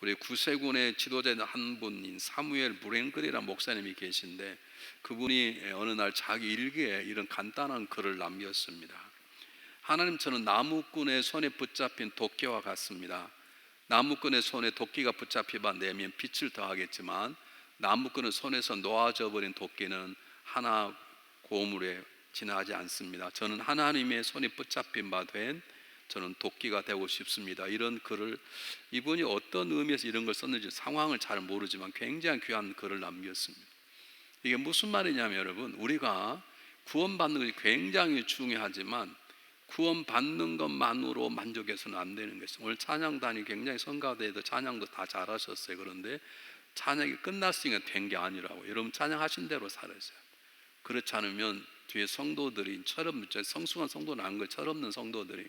우리 구세군의 지도자 한 분인 사무엘 브랭글이라는 목사님이 계신데, 그분이 어느 날 자기 일기에 이런 간단한 글을 남겼습니다. 하나님, 저는 나무꾼의 손에 붙잡힌 도끼와 같습니다. 나무꾼의 손에 도끼가 붙잡히면 내면 빛을 더하겠지만 나무꾼의 손에서 놓아져 버린 도끼는 하나 고물에 지나지 않습니다. 저는 하나님의 손에 붙잡힌 바 된 저는 도끼가 되고 싶습니다. 이런 글을, 이분이 어떤 의미에서 이런 걸 썼는지 상황을 잘 모르지만 굉장히 귀한 글을 남겼습니다. 이게 무슨 말이냐면, 여러분, 우리가 구원받는 것이 굉장히 중요하지만 구원받는 것만으로 만족해서는 안 되는 것입니다. 오늘 찬양단이 굉장히 성가대도 찬양도 다 잘하셨어요. 그런데 찬양이 끝났으니까 된 게 아니라고. 여러분, 찬양하신 대로 살았어요. 그렇지 않으면 뒤에 성도들이, 성숙한 성도는 아닌 거, 철없는 성도들이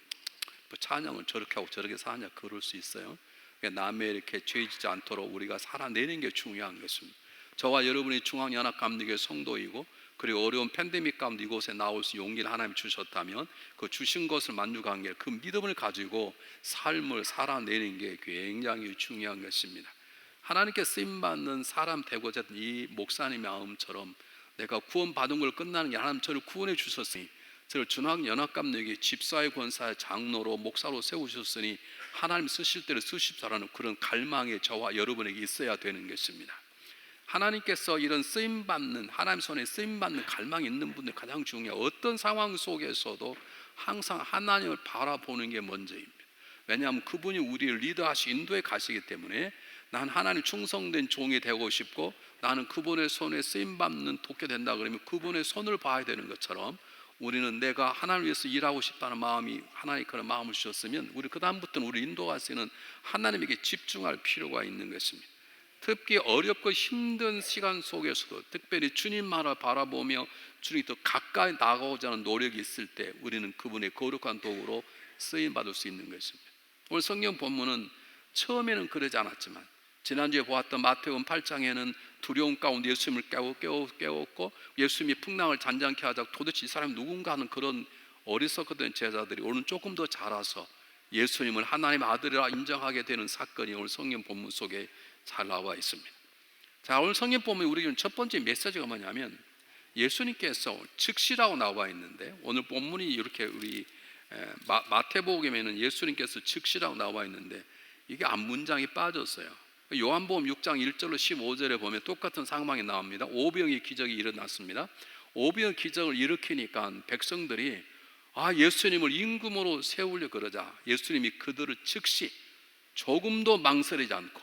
뭐 찬양을 저렇게 하고 저렇게 사냐 그럴 수 있어요. 그러니까 남의 이렇게 죄지지 않도록 우리가 살아내는 게 중요한 것입니다. 저와 여러분이 중앙연합감리교회 성도이고, 그리고 어려운 팬데믹 가운데 이곳에 나올 수 용기를 하나님 주셨다면 그 주신 것을 만족한 게, 그 믿음을 가지고 삶을 살아내는 게 굉장히 중요한 것입니다. 하나님께 쓰임받는 사람 되고자 했던 이 목사님의 마음처럼, 내가 구원받은 걸 끝나는 게, 하나님 저를 구원해 주셨으니, 저를 중앙연합감리교회 집사의 권사의 장로로 목사로 세우셨으니 하나님 쓰실 때를 쓰십사라는 그런 갈망이 저와 여러분에게 있어야 되는 것입니다. 하나님께서 이런 쓰임받는, 하나님 손에 쓰임받는 갈망이 있는 분들 가장 중요해요. 어떤 상황 속에서도 항상 하나님을 바라보는 게 먼저입니다. 왜냐하면 그분이 우리를 리드하시 인도해 가시기 때문에, 난 하나님 충성된 종이 되고 싶고 나는 그분의 손에 쓰임받는 돕게 된다 그러면 그분의 손을 봐야 되는 것처럼, 우리는 내가 하나님을 위해서 일하고 싶다는 마음이, 하나님 그런 마음을 주셨으면 우리 그 다음부터는 우리 인도할 수 있는 하나님에게 집중할 필요가 있는 것입니다. 특히 어렵고 힘든 시간 속에서도 특별히 주님만을 바라보며 주님이 더 가까이 나가고자 하는 노력이 있을 때 우리는 그분의 거룩한 도구로 쓰임받을 수 있는 것입니다. 오늘 성경 본문은 처음에는 그러지 않았지만, 지난주에 보았던 마태복음 8장에는 두려움 가운데 예수님을 깨웠고 예수님이 풍랑을 잔잔케 하자 도대체 이 사람이 누군가 하는 그런 어리석었던 제자들이 오늘 조금 더 자라서 예수님을 하나님의 아들이라 인정하게 되는 사건이 오늘 성경 본문 속에 잘 나와 있습니다. 자, 오늘 성경 본문 우리에게 첫 번째 메시지가 뭐냐면, 예수님께서 즉시라고 나와 있는데, 오늘 본문이 이렇게 우리 마태복음에는 예수님께서 즉시라고 나와 있는데 이게 앞문장이 빠졌어요. 요한복음 6장 1절로 15절에 보면 똑같은 상황이 나옵니다. 오병의 기적이 일어났습니다. 오병의 기적을 일으키니까 백성들이 예수님을 임금으로 세우려 그러자 예수님이 그들을 즉시 조금도 망설이지 않고,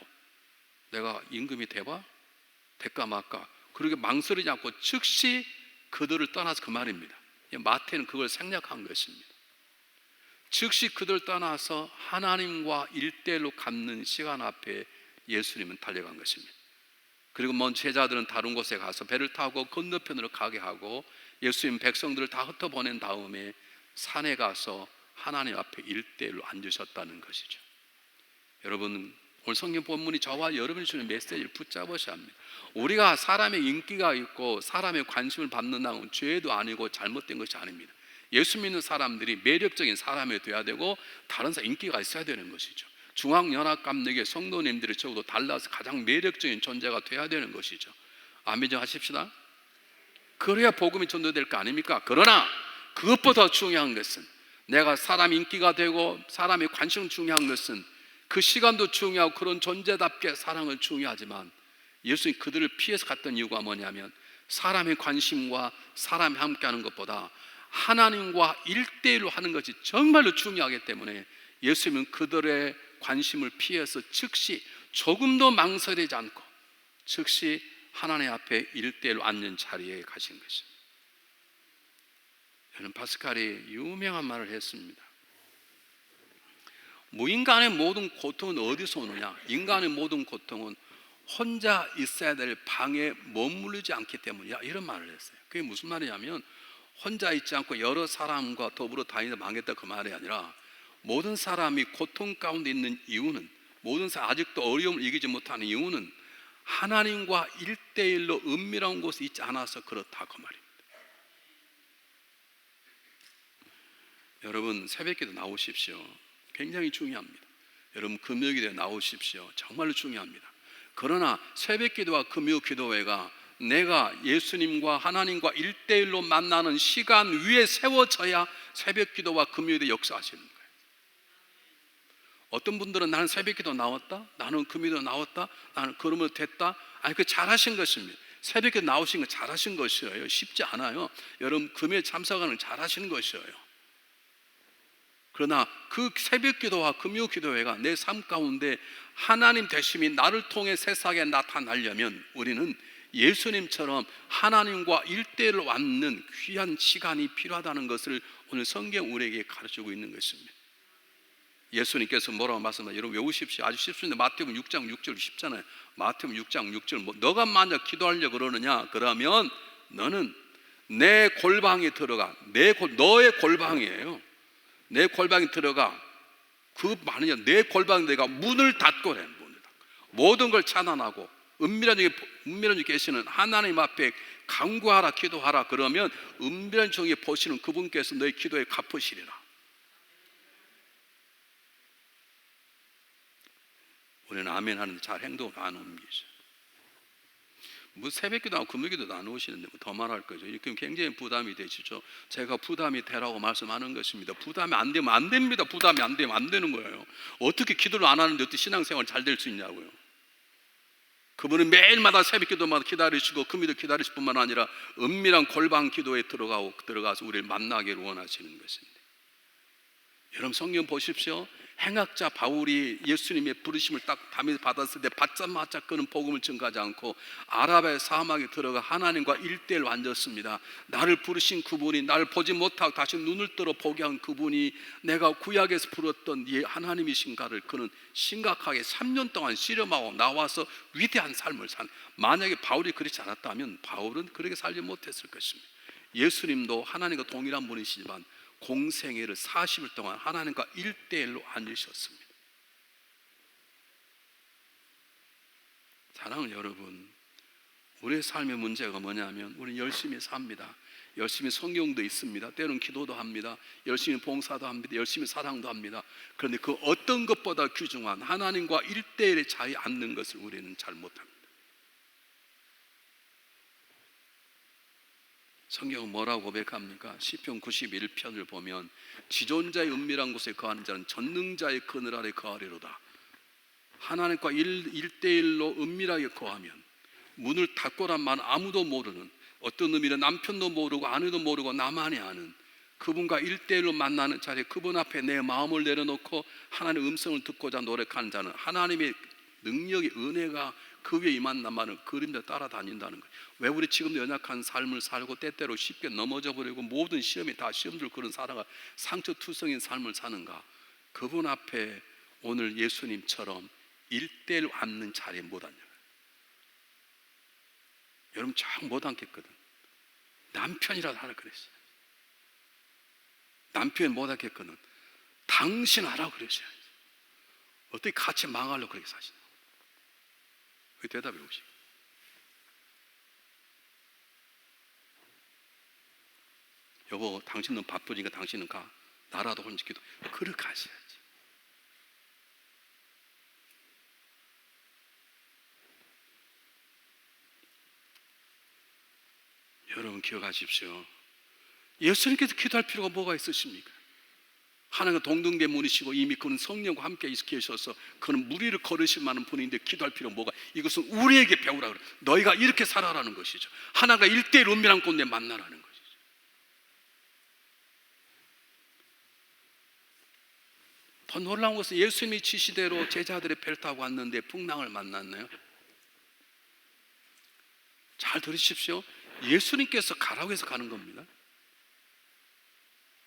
내가 임금이 돼봐? 될까 말까? 그렇게 망설이지 않고 즉시 그들을 떠나서, 그 말입니다. 마태는 그걸 생략한 것입니다. 즉시 그들 떠나서 하나님과 일대일로 갖는 시간 앞에 예수님은 달려간 것입니다. 그리고 먼 제자들은 다른 곳에 가서 배를 타고 건너편으로 가게 하고, 예수님 백성들을 다 흩어보낸 다음에 산에 가서 하나님 앞에 일대일로 앉으셨다는 것이죠. 여러분, 오늘 성경 본문이 저와 여러분이 주는 메시지를 붙잡으셔야 합니다. 우리가 사람의 인기가 있고 사람의 관심을 받는다는 건 죄도 아니고 잘못된 것이 아닙니다. 예수 믿는 사람들이 매력적인 사람이 되어야 되고 다른 사람 인기가 있어야 되는 것이죠. 중앙연합감리교회 성도님들이 적어도 달라서 가장 매력적인 존재가 되어야 되는 것이죠. 아멘 좀 하십시다. 그래야 복음이 전도될 거 아닙니까? 그러나 그것보다 중요한 것은, 내가 사람 인기가 되고 사람의 관심 중요한 것은, 그 시간도 중요하고 그런 존재답게 사랑은 중요하지만, 예수님이 그들을 피해서 갔던 이유가 뭐냐면, 사람의 관심과 사람이 함께하는 것보다 하나님과 1대1로 하는 것이 정말로 중요하기 때문에 예수님은 그들의 관심을 피해서 즉시 조금도 망설이지 않고 즉시 하나님 앞에 1대1로 앉는 자리에 가신 것입니다. 저는 파스칼이 유명한 말을 했습니다. 인간의 모든 고통은 어디서 오느냐? 인간의 모든 고통은 혼자 있어야 될 방에 머무르지 않기 때문이야, 이런 말을 했어요. 그게 무슨 말이냐면, 혼자 있지 않고 여러 사람과 더불어 다니다 망했다 그 말이 아니라, 모든 사람이 고통 가운데 있는 이유는, 모든 사람 아직도 어려움을 이기지 못하는 이유는 하나님과 1대1로 은밀한 곳에 있지 않아서 그렇다, 그 말입니다. 여러분, 새벽기도 나오십시오. 굉장히 중요합니다. 여러분 금요기도에 나오십시오. 정말로 중요합니다. 그러나 새벽기도와 금요기도회가 내가 예수님과 하나님과 1대1로 만나는 시간 위에 세워져야 새벽기도와 금요기도 역사하시는 거예요. 어떤 분들은 나는 새벽기도 나왔다, 나는 금요기도 나왔다, 나는 그러면 됐다. 아니, 그 잘하신 것입니다. 새벽기도 나오신 거 잘하신 것이에요. 쉽지 않아요. 여러분 금요일 참석하는 잘하시는 것이에요. 그러나 그 새벽기도와 금요기도회가 내 삶 가운데 하나님 되심이 나를 통해 세상에 나타나려면 우리는 예수님처럼 하나님과 1대1로 앉는 귀한 시간이 필요하다는 것을 오늘 성경 우리에게 가르치고 있는 것입니다. 예수님께서 뭐라고 말씀하세요? 여러분 외우십시오. 아주 쉽습니다. 마태복음 6장 6절 쉽잖아요. 마태복음 6장 6절 너가 만약 기도하려고 그러느냐? 그러면 너는 내 골방에 들어가. 너의 골방이에요. 내 골방에 들어가. 그 말이냐? 내 골방에 내가 문을 닫고래. 모든 걸 차단하고 은밀한 중에 계시는 하나님 앞에 간구하라, 기도하라. 그러면 은밀한 중에 보시는 그분께서 너의 기도에 갚으시리라. 우리는 아멘 하는데 잘 행동을 안 옮기죠. 뭐 새벽기도하고 금요기도도 안 오시는데 뭐 더 말할 거죠. 이렇게 굉장히 부담이 되시죠. 제가 부담이 되라고 말씀하는 것입니다. 부담이 안 되면 안 됩니다. 부담이 안 되면 안 되는 거예요. 어떻게 기도를 안 하는데 어떻게 신앙생활 잘 될 수 있냐고요. 그분은 매일마다 새벽기도마다 기다리시고 금요일도 기다리실 뿐만 아니라 은밀한 골방 기도에 들어가서 우리를 만나기를 원하시는 것입니다. 여러분 성경 보십시오. 행악자 바울이 예수님의 부르심을 딱 담에 받았을 때 받자마자 그는 복음을 증가하지 않고 아라바의 사막에 들어가 하나님과 1대1로 앉았습니다. 나를 부르신 그분이, 나를 보지 못하고 다시 눈을 뜨러 보게 한 그분이 내가 구약에서 부르던 예 하나님이신가를 그는 심각하게 3년 동안 씨름하고 나와서 위대한 삶을 산. 만약에 바울이 그렇지 않았다면 바울은 그렇게 살지 못했을 것입니다. 예수님도 하나님과 동일한 분이시지만 공생애를 40일 동안 하나님과 1대1로 앉으셨습니다. 사랑하는 여러분, 우리의 삶의 문제가 뭐냐면 우리는 열심히 삽니다. 열심히 성경도 있습니다. 때로는 기도도 합니다. 열심히 봉사도 합니다. 열심히 사랑도 합니다. 그런데 그 어떤 것보다 귀중한 하나님과 1대1의 자리에 앉는 것을 우리는 잘 못합니다. 성경은 뭐라고 고백합니까? 시편 91편을 보면 지존자의 은밀한 곳에 거하는 자는 전능자의 그늘 아래 거하리로다. 하나님과 1대1로 은밀하게 거하면 문을 닫고란 말은 아무도 모르는, 어떤 의미로 남편도 모르고 아내도 모르고 나만이 아는 그분과 1대1로 만나는 자리에 그분 앞에 내 마음을 내려놓고 하나님의 음성을 듣고자 노력하는 자는 하나님의 능력의 은혜가 그 위에 임한다마는 그림자 따라다닌다는 거예요. 왜 우리 지금도 연약한 삶을 살고 때때로 쉽게 넘어져 버리고 모든 시험이 다 시험들 그런 살아가 상처투성인 삶을 사는가? 그분 앞에 오늘 예수님처럼 1대1 앉는 자리에 못 앉아요. 여러분 참 못 앉겠거든. 남편이라도 하라 그랬어요. 남편이 못 앉겠거든. 당신 하라고 그랬어요. 어떻게 같이 망하려고 그렇게 사시나? 그 대답이 오시. 여보, 당신은 바쁘니까 당신은 가. 나라도 혼자 기도. 그렇게 하셔야지. 여러분 기억하십시오. 예수님께서 기도할 필요가 뭐가 있으십니까? 하나님과 동등대문이시고 이미 그는 성령과 함께 계셔서 그는 무리를 걸으실 만한 분인데 기도할 필요가 뭐가? 이것은 우리에게 배우라 그래. 너희가 이렇게 살아라는 것이죠. 하나가 1대1 은밀한 곳에 만나라는 것이죠. 더 놀라운 것은 예수님이 지시대로 제자들의 배를 타고 왔는데 풍랑을 만났나요? 잘 들으십시오. 예수님께서 가라고 해서 가는 겁니다.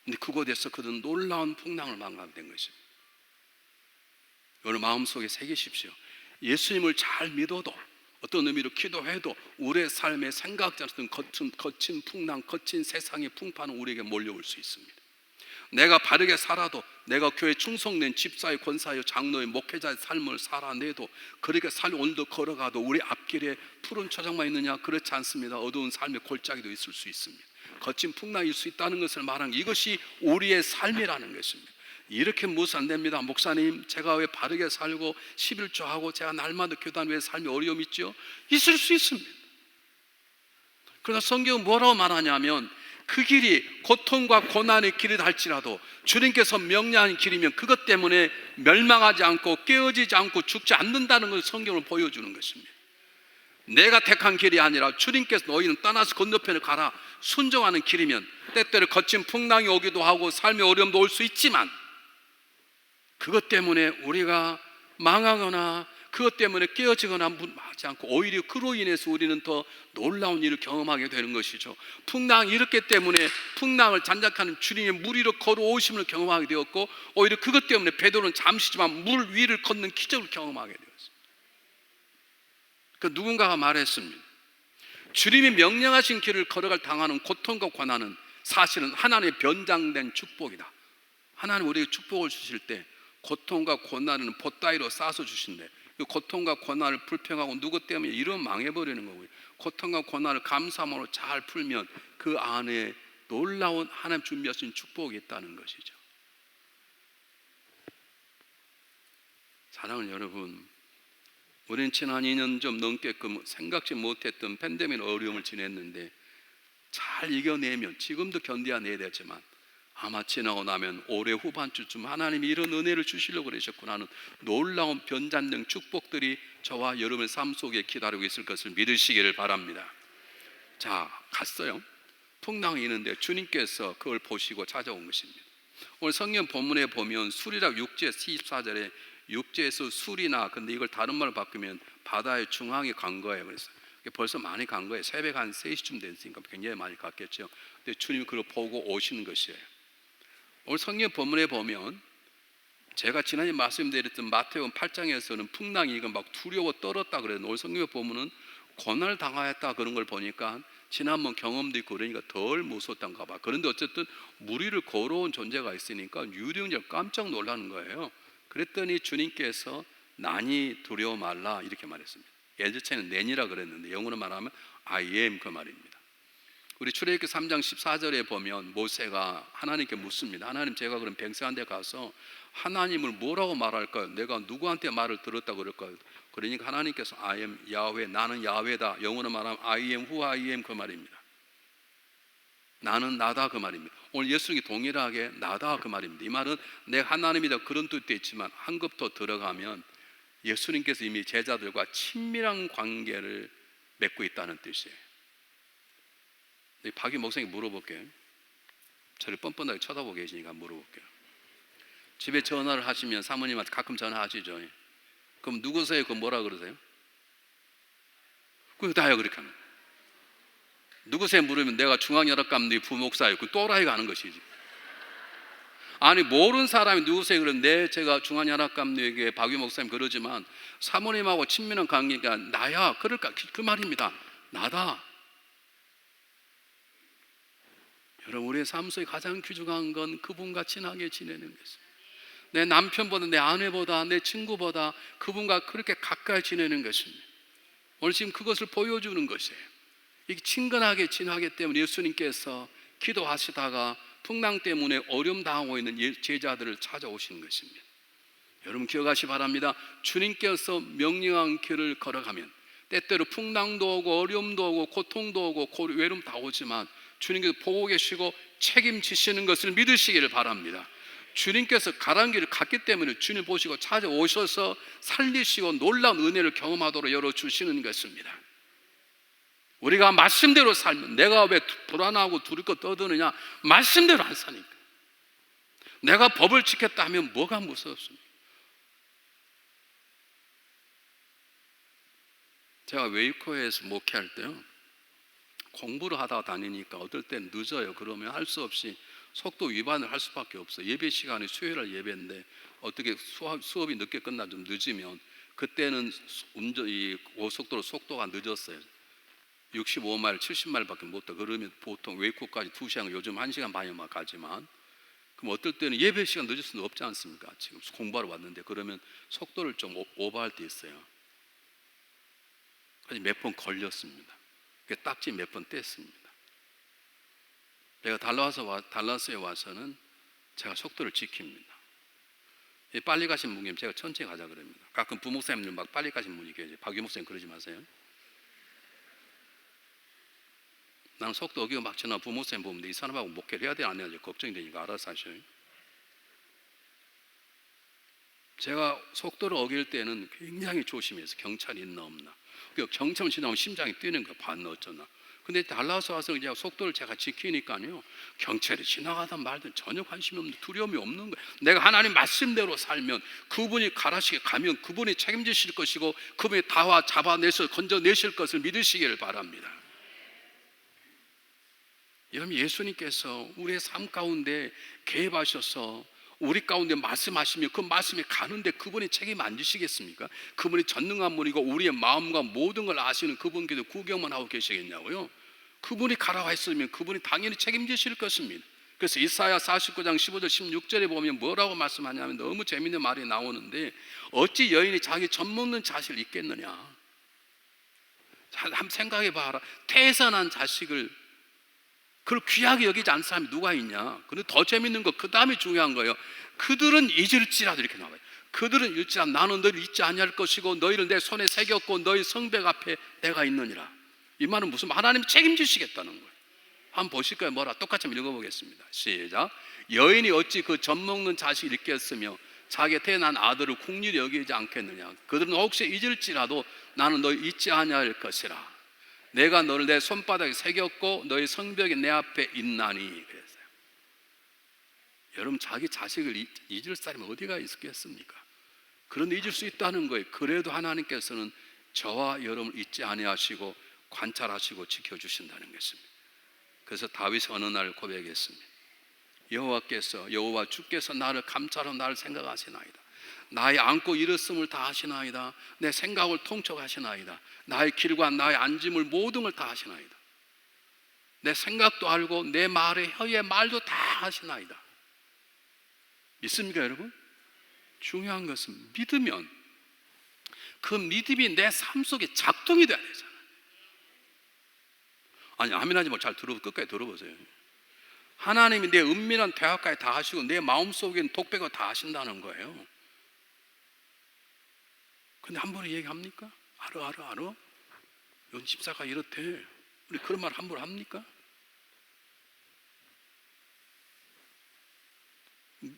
근데 그곳에서 그들은 놀라운 풍랑을 만나게 것입니다. 오늘 마음속에 새기십시오. 예수님을 잘 믿어도 어떤 의미로 기도해도 우리의 삶에 생각지 않았던 거친 풍랑, 거친 세상의 풍파는 우리에게 몰려올 수 있습니다. 내가 바르게 살아도, 내가 교회 충성된 집사의 권사의 장로의 목회자의 삶을 살아내도, 그렇게 오늘도 걸어가도 우리 앞길에 푸른 초장만 있느냐? 그렇지 않습니다. 어두운 삶의 골짜기도 있을 수 있습니다. 거친 풍랑일 수 있다는 것을 말하는, 이것이 우리의 삶이라는 것입니다. 이렇게 무서 안 됩니다. 목사님, 제가 왜 바르게 살고 11조하고 제가 날마다 교단 왜 삶이 어려움이 있죠? 있을 수 있습니다. 그러나 성경은 뭐라고 말하냐면 그 길이 고통과 고난의 길이 할지라도 주님께서 명령하는 길이면 그것 때문에 멸망하지 않고 깨어지지 않고 죽지 않는다는 걸 성경을 보여주는 것입니다. 내가 택한 길이 아니라 주님께서 너희는 떠나서 건너편에 가라 순종하는 길이면 때때로 거친 풍랑이 오기도 하고 삶의 어려움도 올 수 있지만 그것 때문에 우리가 망하거나 그것 때문에 깨어지거나 하지 않고 오히려 그로 인해서 우리는 더 놀라운 일을 경험하게 되는 것이죠. 풍랑이 이렇기 때문에 풍랑을 잔작하는 주님의 물 위로 걸어오심을 경험하게 되었고 오히려 그것 때문에 베드로는 잠시지만 물 위를 걷는 기적을 경험하게 되었습니다. 그 누군가가 말했습니다. 주님이 명령하신 길을 걸어갈 당하는 고통과 고난은 사실은 하나님의 변장된 축복이다. 하나님 우리에게 축복을 주실 때 고통과 고난은 보따리로 싸서 주신대. 그 고통과 고난을 불평하고 누구 때문에 이런 망해버리는 거고요. 고통과 고난을 감사함으로 잘 풀면 그 안에 놀라운 하나님 준비하신 축복이 있다는 것이죠. 사랑하는 여러분, 우리는 지난 2년 좀 넘게끔 생각지 못했던 팬데믹 어려움을 지냈는데 잘 이겨내면 지금도 견뎌내야 되지만 아마 지나고 나면 올해 후반쯤 하나님이 이런 은혜를 주시려고 그러셨구나 하는 놀라운 변잔등 축복들이 저와 여러분의 삶 속에 기다리고 있을 것을 믿으시기를 바랍니다. 자, 갔어요. 풍랑이 있는데 주님께서 그걸 보시고 찾아온 것입니다. 오늘 성경 본문에 보면 수리락 6제 14절에 육지에서 술이나 근데 이걸 다른 말로 바꾸면 바다의 중앙에 간 거예요. 그래서 벌써 많이 간 거예요. 새벽 한 3시쯤 됐으니까 굉장히 많이 갔겠죠. 근데 주님이 그걸 보고 오시는 것이에요. 오늘 성경 본문에 보면 제가 지난해 말씀드렸던 마태복음 8장에서는 풍랑이 이거 막 두려워 떨었다 그랬는데 오늘 성경 본문은 고난을 당하였다 그런 걸 보니까 지난번 경험도 있고 그러니까 덜 무서웠던가 봐. 그런데 어쨌든 물 위를 걸어온 존재가 있으니까 유령자 깜짝 놀라는 거예요. 그랬더니 주님께서 난이 두려워 말라 이렇게 말했습니다. 예전에는 낸이라 그랬는데 영어로 말하면 I am 그 말입니다. 우리 출애굽기 3장 14절에 보면 모세가 하나님께 묻습니다. 하나님, 제가 그럼 백성한테 가서 하나님을 뭐라고 말할까요? 내가 누구한테 말을 들었다고 그럴까요? 그러니까 하나님께서 I am 야훼, 나는 야훼다. 영어로 말하면 I am who I am 그 말입니다. 나는 나다 그 말입니다. 오늘 예수님이 동일하게 나다 그 말입니다. 이 말은 내 하나님이다 그런 뜻도 있지만 한 급 더 들어가면 예수님께서 이미 제자들과 친밀한 관계를 맺고 있다는 뜻이에요. 박유 목사님 물어볼게요. 저를 뻔뻔하게 쳐다보고 계시니까 물어볼게요. 집에 전화를 하시면 사모님한테 가끔 전화하시죠. 그럼 누구세요? 그럼 뭐라 그러세요? 그거 다요 그렇게 하면. 누구세요? 물으면 내가 중앙연합감리 부목사예요. 그 또라이가 하는 것이지. 아니 모르는 사람이 누구세요? 그러면 네 제가 중앙연합감리에게 박유 목사님 그러지만 사모님하고 친밀한 관계가 나야 그럴까 그 말입니다. 나다. 여러분 우리의 삶 속에 가장 귀중한 건 그분과 친하게 지내는 것입니다. 내 남편보다 내 아내보다 내 친구보다 그분과 그렇게 가까이 지내는 것입니다. 오늘 지금 그것을 보여주는 것이에요. 이게 친근하게 지나기 때문에 예수님께서 기도하시다가 풍랑 때문에 어려움 당하고 있는 제자들을 찾아오시는 것입니다. 여러분 기억하시 바랍니다. 주님께서 명령한 길을 걸어가면 때때로 풍랑도 오고 어려움도 오고 고통도 오고 외로움 다 오지만 주님께서 보고 계시고 책임지시는 것을 믿으시기를 바랍니다. 주님께서 가라는 길을 갔기 때문에 주님 보시고 찾아오셔서 살리시고 놀라운 은혜를 경험하도록 열어주시는 것입니다. 우리가 말씀대로 살면 내가 왜 불안하고 두렵고 떠드느냐? 말씀대로 안 사니까. 내가 법을 지켰다 하면 뭐가 무섭습니까? 제가 웨이코에서 목회할 때요 공부를 하다가 다니니까 어떨 땐 늦어요. 그러면 할 수 없이 속도 위반을 할 수밖에 없어요. 예배 시간이 수요일날 예배인데 어떻게 수업이 늦게 끝나 좀 늦으면 그때는 이 고속도로 속도가 늦었어요. 65마일, 70마일밖에 못 가. 그러면 보통 웨이코까지 2시간, 요즘 1시간 반이면 가지만 그럼 어떨 때는 예배 시간 늦을 수는 없지 않습니까? 지금 공부하러 왔는데 그러면 속도를 좀 오버할 때 있어요. 그래서 몇 번 걸렸습니다. 딱지 몇 번 뗐습니다. 내가 달라스에 와서는 제가 속도를 지킵니다. 빨리 가신 분이면 제가 천천히 가자 그럽니다. 가끔 부목사님들 막 빨리 가신 분이 계세요. 박유 목사님 그러지 마세요. 나는 속도 어기고 막 지나 부목사님 보면 이 사람하고 목회를 해야 되나 안 해야 돼 걱정이 되니까 알아서 하셔요. 제가 속도를 어길 때는 굉장히 조심해서 경찰이 있나 없나. 경찰 지나면 심장이 뛰는 거야. 봤나 어쩌나. 근데 달라서 와서 이제 속도를 제가 지키니까요, 경찰이 지나가든 말든 전혀 관심이 없는, 두려움이 없는 거예요. 내가 하나님 말씀대로 살면 그분이 가라시게 가면 그분이 책임지실 것이고 그분이 다와 잡아내서 건져내실 것을 믿으시기를 바랍니다. 여러분, 예수님께서 우리의 삶 가운데 개입하셔서 우리 가운데 말씀하시면 그 말씀이 가는데 그분이 책임 안 지시겠습니까? 그분이 전능한 분이고 우리의 마음과 모든 걸 아시는 그분께서 구경만 하고 계시겠냐고요? 그분이 가라고 했으면 그분이 당연히 책임지실 것입니다. 그래서 이사야 49장 15절 16절에 보면 뭐라고 말씀하냐면 너무 재밌는 말이 나오는데, 어찌 여인이 자기 젖먹는 자식을 잊겠느냐. 한번 생각해 봐라. 태산한 자식을 그걸 귀하게 여기지 않는 사람이 누가 있냐. 근데 더 재밌는 거, 그 다음에 중요한 거예요. 그들은 잊을지라도 이렇게 나와요. 그들은 잊을지라도 나는 너희를 잊지 아니할 것이고 너희를 내 손에 새겼고 너희 성벽 앞에 내가 있느니라. 이 말은 무슨 하나님이 책임지시겠다는 거예요. 한번 보실까요? 뭐라 똑같이 읽어보겠습니다. 시작. 여인이 어찌 그 젖먹는 자식을 잊겠으며 자기 태어난 아들을 국률이 여기지 않겠느냐. 그들은 혹시 잊을지라도 나는 너희 잊지 아니할 것이라. 내가 너를 내 손바닥에 새겼고 너희 성벽이 내 앞에 있나니. 그랬어요. 여러분, 자기 자식을 잊을 사람이 어디가 있겠습니까? 그런데 잊을 수 있다는 거예요. 그래도 하나님께서는 저와 여러분을 잊지 아니하시고 관찰하시고 지켜주신다는 것입니다. 그래서 다윗이 어느 날 고백했습니다. 여호와 주께서 나를 감찰하고 나를 생각하시나이다. 나의 앉고 일었음을 다 하시나이다. 내 생각을 통촉하시나이다. 나의 길과 나의 앉음을 모든 걸 다 하시나이다. 내 생각도 알고 내 말의 혀의 말도 다 하시나이다. 믿습니까 여러분? 중요한 것은 믿으면 그 믿음이 내 삶 속에 작동이 돼야 되잖아요. 아니 아멘하지 말고 잘 끝까지 들어보세요. 하나님이 내 은밀한 대학까지 다 하시고 내 마음속에 있는 독백을 다 하신다는 거예요. 근데 한 번에 얘기합니까? 알아. 연 집사가 이렇대. 우리 그런 말 함부로 합니까?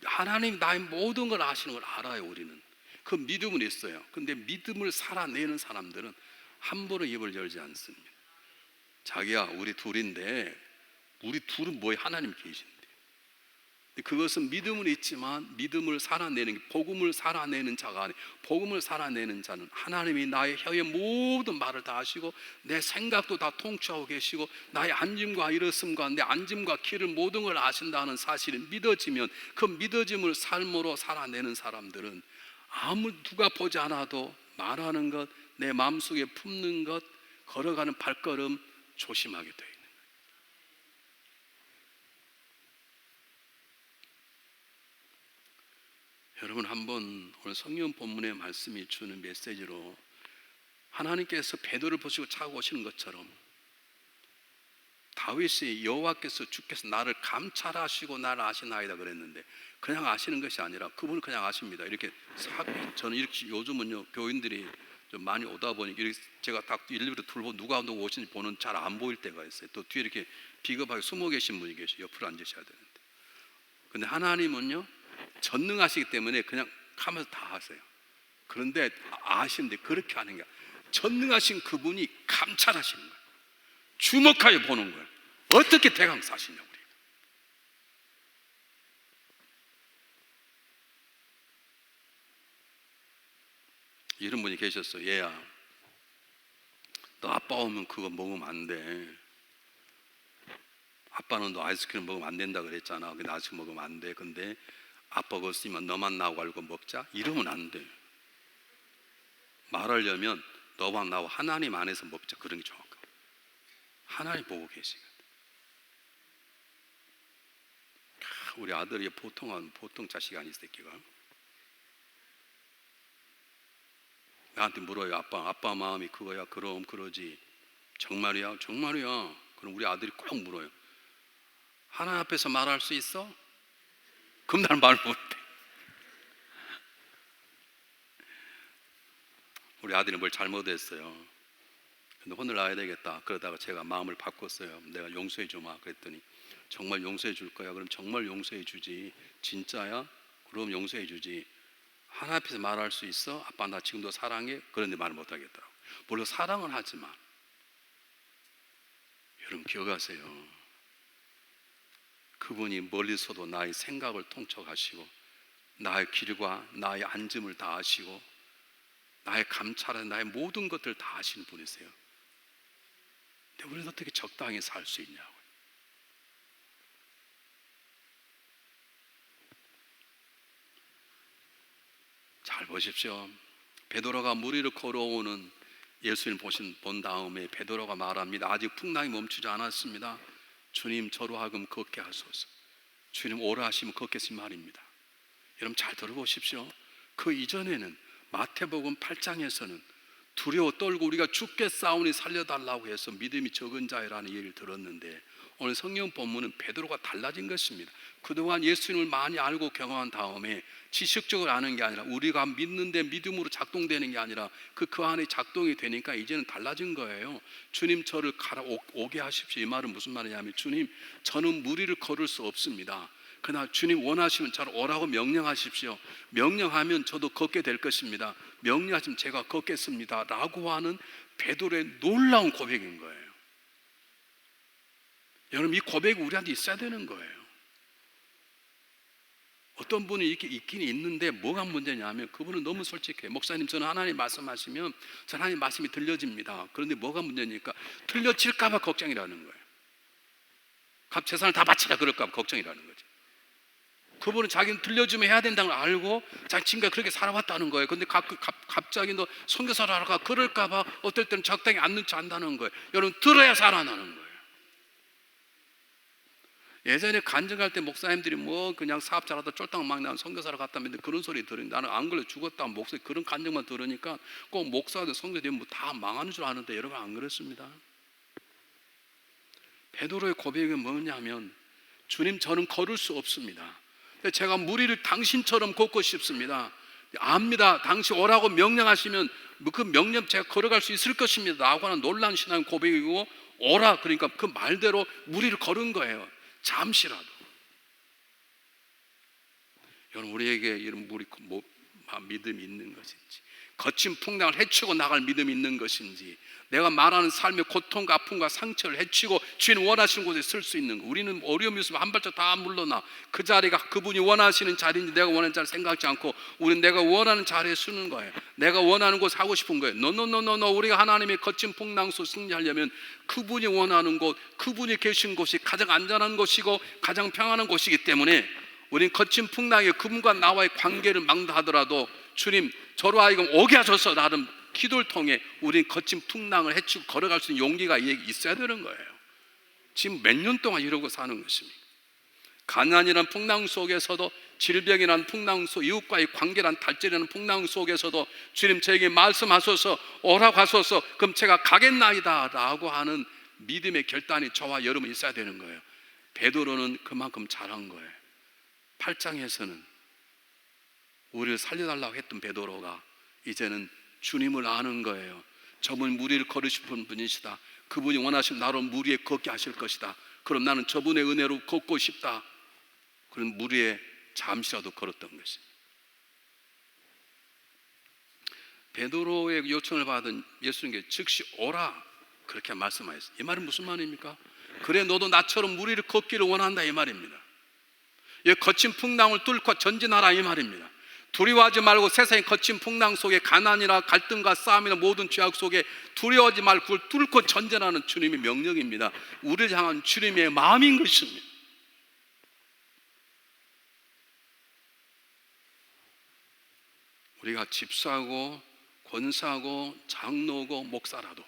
하나님이 나의 모든 걸 아시는 걸 알아요. 우리는 그 믿음은 있어요. 근데 믿음을 살아내는 사람들은 함부로 입을 열지 않습니다. 자기야 우리 둘인데 우리 둘은 뭐에 하나님 계신데. 그것은 믿음은 있지만 믿음을 살아내는, 복음을 살아내는 자가 아니에요. 복음을 살아내는 자는 하나님이 나의 혀의 모든 말을 다 하시고 내 생각도 다 통치하고 계시고 나의 앉음과 일었음과 내 앉음과 길을 모든 걸 아신다는 사실이 믿어지면 그 믿어짐을 삶으로 살아내는 사람들은 아무 누가 보지 않아도 말하는 것, 내 마음속에 품는 것, 걸어가는 발걸음 조심하게 돼요. 여러분, 한번 오늘 성경 본문의 말씀이 주는 메시지로 하나님께서 베드로를 보시고 차고 오시는 것처럼 다윗이 여호와께서 주께서 나를 감찰하시고 나를 아시나이다 그랬는데 그냥 아시는 것이 아니라 그분은 그냥 아십니다. 이렇게 저는 이렇게 요즘은요 교인들이 좀 많이 오다 보니 이렇게 제가 딱 일일이 둘보 누가 오시는지 보는 잘 안 보일 때가 있어요. 또 뒤에 이렇게 비겁하게 숨어 계신 분이 계셔. 옆으로 앉으셔야 되는데. 근데 하나님은요 전능하시기 때문에 그냥 하면서 다 하세요. 그런데 아시는데 그렇게 하는 게 전능하신 그분이 감찰하시는 거예요. 주목하여 보는 거예요. 어떻게 대강 사시냐고. 이런 분이 계셨어요. 얘야 너 아빠 오면 그거 먹으면 안 돼. 아빠는 너 아이스크림 먹으면 안 된다 그랬잖아. 근데 아이스크림 먹으면 안 돼. 근데 아빠가 없으면 너만 나오고 알고 먹자? 이러면 안 돼. 말하려면 너만 나오고 하나님 안에서 먹자. 그런 게 정확하고 하나님 보고 계시거든. 우리 아들이 보통 자식이 아니 새끼가 나한테 물어요. 아빠 마음이 그거야? 그럼 그러지. 정말이야? 정말이야. 그럼 우리 아들이 꼭 물어요. 하나님 앞에서 말할 수 있어? 그럼 나는 말 못해. 우리 아들이 뭘 잘못했어요. 근데 혼을 놔야 되겠다. 그러다가 제가 마음을 바꿨어요. 내가 용서해 주마 그랬더니 정말 용서해 줄 거야? 그럼 정말 용서해 주지. 진짜야? 그럼 용서해 주지. 하나 앞에서 말할 수 있어? 아빠 나 지금도 사랑해? 그런데 말 못 하겠더라고. 물론 사랑은 하지만 여러분 기억하세요. 그분이 멀리서도 나의 생각을 통촉하시고 나의 길과 나의 앉음을 다 아시고 나의 감찰에 나의 모든 것들을 다 아시는 분이세요. 근데 우리는 어떻게 적당히 살 수 있냐고요. 잘 보십시오. 베드로가 물 위를 걸어오는 예수님 본 다음에 베드로가 말합니다. 아직 풍랑이 멈추지 않았습니다. 주님 저로 하여금 걷게 하소서. 주님 오라 하시면 걷겠지 말입니다. 여러분 잘 들어보십시오. 그 이전에는 마태복음 8장에서는 두려워 떨고 우리가 죽게 싸우니 살려달라고 해서 믿음이 적은 자라는 얘기를 들었는데 오늘 성경 본문은 베드로가 달라진 것입니다. 그동안 예수님을 많이 알고 경험한 다음에 지식적으로 아는 게 아니라 우리가 믿는데 믿음으로 작동되는 게 아니라 그 안에 작동이 되니까 이제는 달라진 거예요. 주님 저를 오게 하십시오. 이 말은 무슨 말이냐면 주님 저는 물 위를 걸을 수 없습니다. 그러나 주님 원하시면 저를 오라고 명령하십시오. 명령하면 저도 걷게 될 것입니다. 명령하시면 제가 걷겠습니다 라고 하는 베드로의 놀라운 고백인 거예요. 여러분 이 고백이 우리한테 있어야 되는 거예요. 어떤 분이 이렇게 있긴 있는데 뭐가 문제냐면 그분은 너무 솔직해요. 목사님 저는 하나님 말씀하시면 저는 하나님 말씀이 들려집니다. 그런데 뭐가 문제니까 틀려질까 봐 걱정이라는 거예요. 값 재산을 다 바치라 그럴까 봐 걱정이라는 거죠. 그분은 자기는 들려주면 해야 된다는 걸 알고 자기 지금까지 그렇게 살아왔다는 거예요. 그런데 갑자기 너 선교사를 하러 그럴까 봐 어떨 때는 적당히 안 넣지 않는다는 거예요. 여러분 들어야 살아나는 거예요. 예전에 간증할 때 목사님들이 뭐 그냥 사업 잘하다 쫄딱 막 나온 선교사를 갔다면 그런 소리 들으니 나는 안 그래 죽었다 목사 그런 간증만 들으니까 꼭 목사들 선교사들 뭐 다 망하는 줄 아는데 여러분 안 그렇습니다. 베드로의 고백이 뭐냐면 주님 저는 걸을 수 없습니다. 제가 물 위를 당신처럼 걷고 싶습니다. 압니다. 당신 오라고 명령하시면 그 명령 제가 걸어갈 수 있을 것입니다 라고 하는 놀라운 신앙 고백이고 오라 그러니까 그 말대로 물 위를 걸은 거예요. 잠시라도. 여러분 우리에게 이런 믿음이 있는 것인지 거친 풍랑을 헤치고 나갈 믿음이 있는 것인지 내가 말하는 삶의 고통과 아픔과 상처를 헤치고 주님 원하시는 곳에 설 수 있는 거. 우리는 어려움이 있으면 한 발짝 다 물러나 그 자리가 그분이 원하시는 자리인지 내가 원하는 자리를 생각하지 않고 우리는 내가 원하는 자리에 서는 거예요. 내가 원하는 곳 하고 싶은 거예요. 노노노노노 우리가 하나님의 거친 풍랑 속 승리하려면 그분이 원하는 곳 그분이 계신 곳이 가장 안전한 곳이고 가장 평안한 곳이기 때문에 우리는 거친 풍랑에 그분과 나와의 관계를 막다 하더라도 주님 저로 하여금 오게 하소서 나름 기도를 통해 우리는 거친 풍랑을 헤치고 걸어갈 수 있는 용기가 있어야 되는 거예요. 지금 몇 년 동안 이러고 사는 것입니다. 가난이라는 풍랑 속에서도 질병이라는 풍랑 속 이웃과의 관계라는 달절이라는 풍랑 속에서도 주님 저에게 말씀하소서 오라고 하소서 그럼 제가 가겠나이다 라고 하는 믿음의 결단이 저와 여러분 있어야 되는 거예요. 베드로는 그만큼 잘한 거예요. 8장에서는 우리를 살려달라고 했던 베드로가 이제는 주님을 아는 거예요. 저분 물 위를 걸으시는 분이시다. 그분이 원하시면 나로 물 위에 걷게 하실 것이다. 그럼 나는 저분의 은혜로 걷고 싶다. 그런 물 위에 잠시라도 걸었던 것입니다. 베드로의 요청을 받은 예수님께 즉시 오라 그렇게 말씀하셨어요. 이 말은 무슨 말입니까? 그래 너도 나처럼 물 위를 걷기를 원한다 이 말입니다. 거친 풍랑을 뚫고 전진하라 이 말입니다. 두려워하지 말고 세상의 거친 풍랑 속에 가난이나 갈등과 싸움이나 모든 죄악 속에 두려워하지 말고 그걸 뚫고 전진하는 주님의 명령입니다. 우리를 향한 주님의 마음인 것입니다. 우리가 집사고 권사고 장로고 목사라도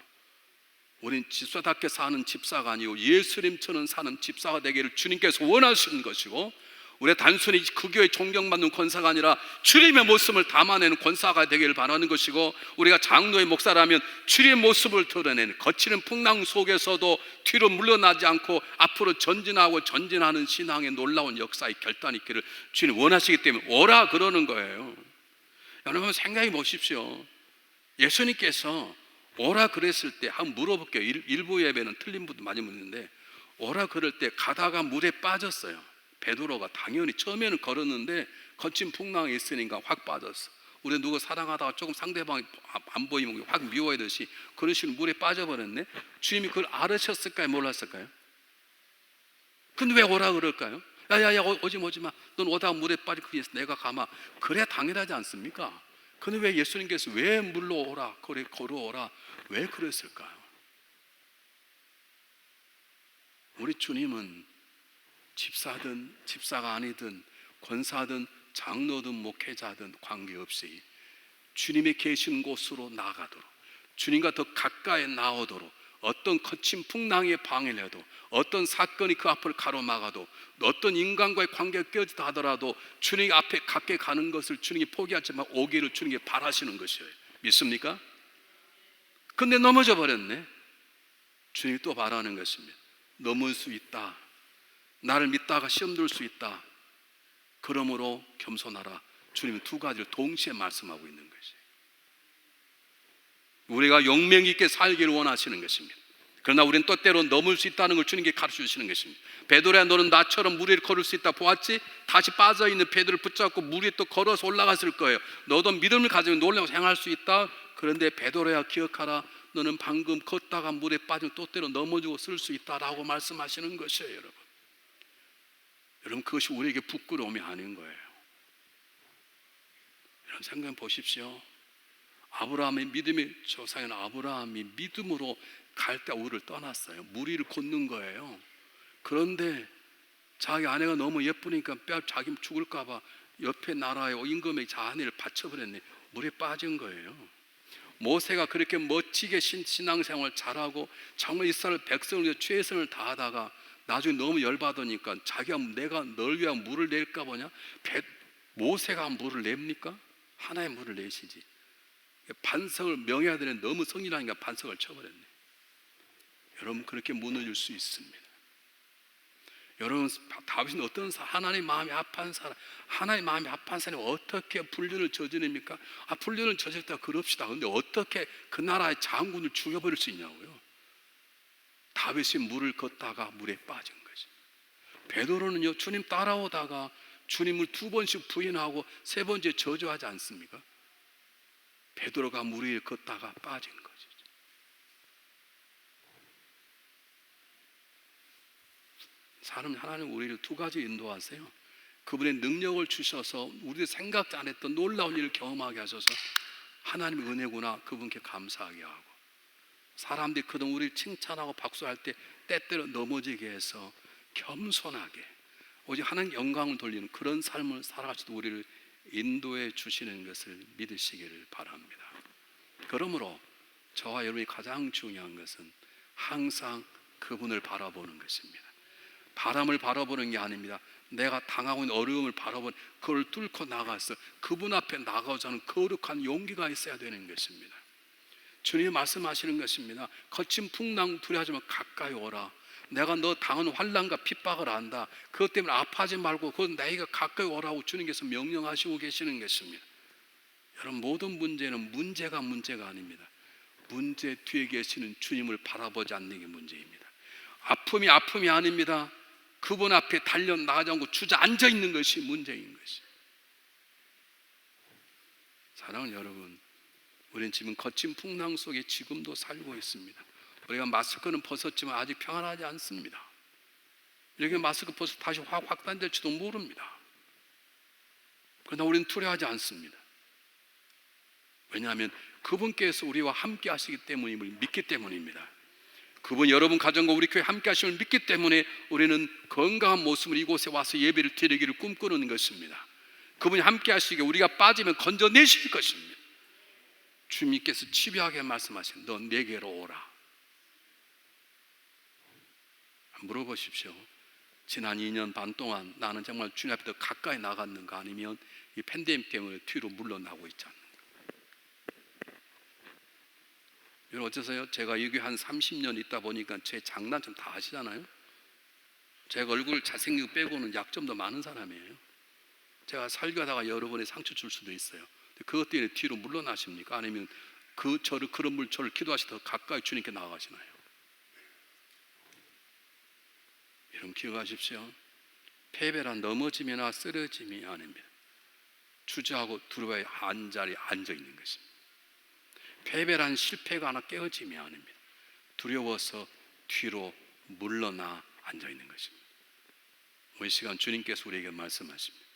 우린 집사답게 사는 집사가 아니고 예수님처럼 사는 집사가 되기를 주님께서 원하시는 것이고 우리가 단순히 그 교회 존경받는 권사가 아니라 주님의 모습을 담아내는 권사가 되기를 바라는 것이고 우리가 장로의 목사라면 주님의 모습을 드러내는 거치는 풍랑 속에서도 뒤로 물러나지 않고 앞으로 전진하고 전진하는 신앙의 놀라운 역사의 결단이 있기를 주님 원하시기 때문에 오라 그러는 거예요. 여러분 생각해 보십시오. 예수님께서 오라 그랬을 때 한번 물어볼게요. 일부 예배는 틀린 분도 많이 묻는데, 오라 그럴 때 가다가 물에 빠졌어요. 베드로가 당연히 처음에는 걸었는데 거친 풍랑이 있으니까 확 빠졌어. 우리 누구 사랑하다가 조금 상대방이 안 보이면 확 미워하듯이 그런 식으로 물에 빠져버렸네. 주님이 그걸 알으셨을까요? 몰랐을까요? 근데 왜 오라 그럴까요? 야야야, 오지 마. 넌 오다가 물에 빠질 거야. 내가 가마. 그래야 당연하지 않습니까? 근데 왜 예수님께서 왜 물로 오라, 그래 걸어오라, 왜 그랬을까요? 우리 주님은 집사든 집사가 아니든 권사든 장로든 목회자든 관계없이 주님이 계신 곳으로 나가도록, 주님과 더 가까이 나오도록, 어떤 거친 풍랑에 방해를 해도, 어떤 사건이 그 앞을 가로막아도, 어떤 인간과의 관계가 깨어지다 하더라도 주님 앞에 가까이 가는 것을 주님이 포기하지만 오기를 주님이 바라시는 것이에요. 믿습니까? 근데 넘어져 버렸네. 주님이 또 바라는 것입니다. 넘을 수 있다. 나를 믿다가 시험 들 수 있다. 그러므로 겸손하라. 주님은 두 가지를 동시에 말씀하고 있는 것이에요. 우리가 용맹 있게 살기를 원하시는 것입니다. 그러나 우리는 또 때로 넘을 수 있다는 걸 주님께 가르쳐 주시는 것입니다. 베드로야, 너는 나처럼 물 위에 걸을 수 있다 보았지? 다시 빠져있는 베드로를 붙잡고 물 위에 또 걸어서 올라갔을 거예요. 너도 믿음을 가지면 놀라고 행할 수 있다. 그런데 베드로야, 기억하라. 너는 방금 걷다가 물에 빠지면 또 때로 넘어지고 쓸 수 있다라고 말씀하시는 것이에요. 여러분, 여러분, 그것이 우리에게 부끄러움이 아닌 거예요. 여러분, 생각해 보십시오. 아브라함의 믿음의 조상인 아브라함이 믿음으로 갈 때 우리를 떠났어요. 물 위를 걷는 거예요. 그런데 자기 아내가 너무 예쁘니까 자기 죽을까 봐 옆에 나라의 임금의 아내를 바쳐버렸네. 물에 빠진 거예요. 모세가 그렇게 멋지게 신앙생활 잘하고 정말 이스라엘 백성을 위해 최선을 다하다가 나중에 너무 열받으니까 자기가 내가 널 위한 물을 낼까 보냐? 모세가 물을 냅니까? 하나의 물을 내시지. 반석을 명예하더니 너무 성실하니까 반석을 쳐버렸네. 여러분, 그렇게 무너질 수 있습니다. 여러분, 다윗은 어떤 하나님 마음이 아파한 사람, 하나님 마음이 아파한 사람이 어떻게 불륜을 저지릅니까? 불륜을 저질렀다 그럽시다. 그런데 어떻게 그 나라의 장군을 죽여버릴 수 있냐고요? 다윗이 물을 걷다가 물에 빠진 거지. 베드로는요, 주님 따라오다가 주님을 2번씩 부인하고 3번째 저주하지 않습니까? 베드로가 물 위에 걷다가 빠진 거죠. 하나님 우리를 2가지 인도하세요. 그분의 능력을 주셔서 우리가 생각지 않았던 놀라운 일을 경험하게 하셔서 하나님의 은혜구나, 그분께 감사하게 하고, 사람들이 그동안 우리를 칭찬하고 박수할 때 때때로 넘어지게 해서 겸손하게 오직 하나님 영광을 돌리는 그런 삶을 살아가시도 우리를 인도해 주시는 것을 믿으시기를 바랍니다. 그러므로 저와 여러분이 가장 중요한 것은 항상 그분을 바라보는 것입니다. 바람을 바라보는 게 아닙니다. 내가 당하고 있는 어려움을 바라보는, 그걸 뚫고 나가서 그분 앞에 나가고자 하는 거룩한 용기가 있어야 되는 것입니다. 주님이 말씀하시는 것입니다. 거친 풍랑 두려워하지 말고 가까이 오라. 내가 너 당한 환난과 핍박을 안다. 그것 때문에 아파하지 말고 그건 내가 가까이 오라고 주님께서 명령하시고 계시는 것입니다. 여러분, 모든 문제는 문제가 아닙니다. 문제 뒤에 계시는 주님을 바라보지 않는 게 문제입니다. 아픔이 아닙니다. 그분 앞에 달려나가지 않고 주저앉아 있는 것이 문제인 것이. 사랑하는 여러분, 우리는 지금 거친 풍랑 속에 지금도 살고 있습니다. 우리가 마스크는 벗었지만 아직 평안하지 않습니다. 이렇게 마스크 벗어 다시 확단될지도 모릅니다. 그러나 우리는 두려워하지 않습니다. 왜냐하면 그분께서 우리와 함께 하시기 때문임을 믿기 때문입니다. 그분 여러분 가정과 우리 교회 함께 하심을 믿기 때문에 우리는 건강한 모습으로 이곳에 와서 예배를 드리기를 꿈꾸는 것입니다. 그분이 함께 하시기에 우리가 빠지면 건져내실 것입니다. 주님께서 집요하게 말씀하신, 너 내게로 오라. 물어보십시오. 지난 2년 반 동안 나는 정말 주님 앞에 더 가까이 나갔는가, 아니면 이 팬데믹 때문에 뒤로 물러나고 있지 않는가? 여러분, 어째서요? 제가 여기 한 30년 있다 보니까 제 장단점 다 아시잖아요. 제가 얼굴 잘생기고 빼고는 약점도 많은 사람이에요. 제가 설교하다가 여러분의 상처 줄 수도 있어요. 그것 때문에 뒤로 물러나십니까? 아니면 그런 물처를 기도하시 더 가까이 주님께 나아가시나요? 여러분 기억하십시오. 패배란 넘어짐이나 쓰러짐이 아닙니다. 주저하고 두려워에 한자리에 앉아 있는 것입니다. 패배란 실패가 하나 깨어짐이 아닙니다. 두려워서 뒤로 물러나 앉아 있는 것입니다. 오늘 시간 주님께서 우리에게 말씀하십니다.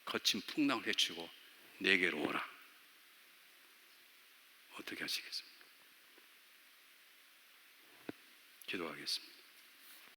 거친 풍랑을 헤치고 내게로 오라. 어떻게 하시겠습니까? 기도하겠습니다.